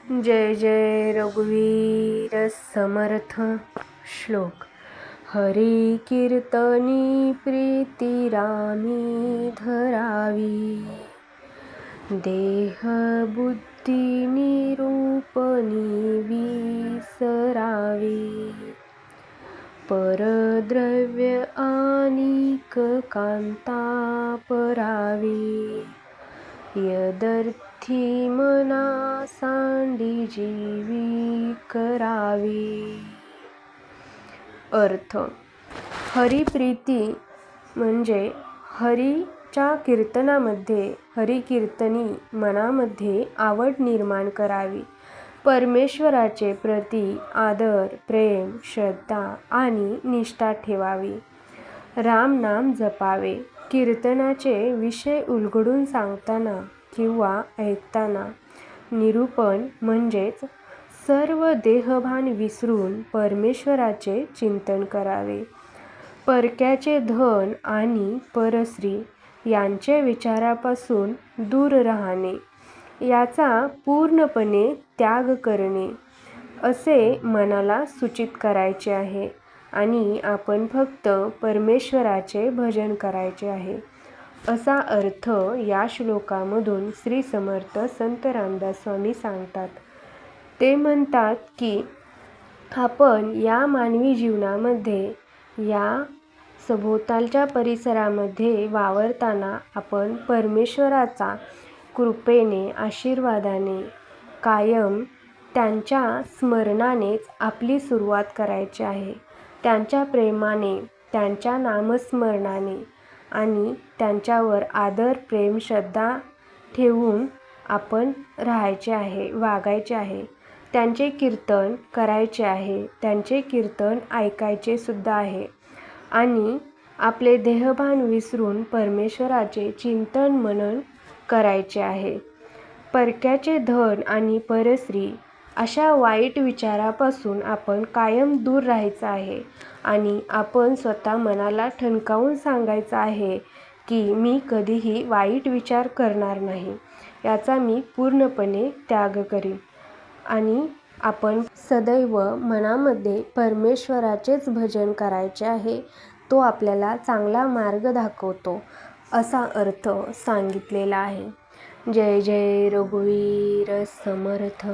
जय जय रघुवीर समर्थ श्लोक। हरी कीर्तनी प्रीती रामी धरावी, देह बुद्धी निरूपणी विसरावी, परद्रव्य आनिक कांता परावी, यदर्थी मना सांडी जीवी करावी। अर्थ: हरिप्रीती म्हणजे हरीच्या कीर्तनामध्ये, हरिकीर्तनी मनामध्ये आवड निर्माण करावी, परमेश्वराचे प्रती आदर, प्रेम, श्रद्धा आणि निष्ठा ठेवावी, राम नाम जपावे, कीर्तनाचे विषय उलगडून सांगताना किंवा ऐकताना निरूपण म्हणजेच सर्व देहभान विसरून परमेश्वराचे चिंतन करावे, परक्याचे धन आणि परस्त्री यांचे विचारापासून दूर राहणे, याचा पूर्णपणे त्याग करणे असे मनाला सूचित करायचे आहे आणि आपण फक्त परमेश्वराचे भजन करायचे आहे, असा अर्थ या श्लोकामधून श्री समर्थ संत रामदास स्वामी सांगतात. ते म्हणतात की आपण या मानवी जीवनामध्ये, या सभोवतालच्या परिसरामध्ये वावरताना आपण परमेश्वराचा कृपेने, आशीर्वादाने, कायम त्यांच्या स्मरणानेच आपली सुरुवात करायची आहे. त्यांच्या प्रेमाने, त्यांच्या नामस्मरणाने आणि त्यांच्यावर आदर, प्रेम, श्रद्धा ठेवून आपण राहायचे आहे, वागायचे आहे. त्यांचे कीर्तन करायचे आहे, त्यांचे कीर्तन ऐकायचे सुद्धा आहे आणि आपले देहभान विसरून परमेश्वराचे चिंतन मनन करायचे आहे. परक्याचे धन आणि परस्त्री अशा वाईट विचारापासून आपण कायम दूर राहायचं आहे आणि आपण स्वतः मनाला ठणकावून सांगायचं आहे की मी कधीही वाईट विचार करणार नाही, याचा मी पूर्णपणे त्याग करीन आणि आपण सदैव मनामध्ये परमेश्वराचेच भजन करायचे आहे. तो आपल्याला चांगला मार्ग दाखवतो, असा अर्थ सांगितलेला आहे. जय जय रघुवीर समर्थ.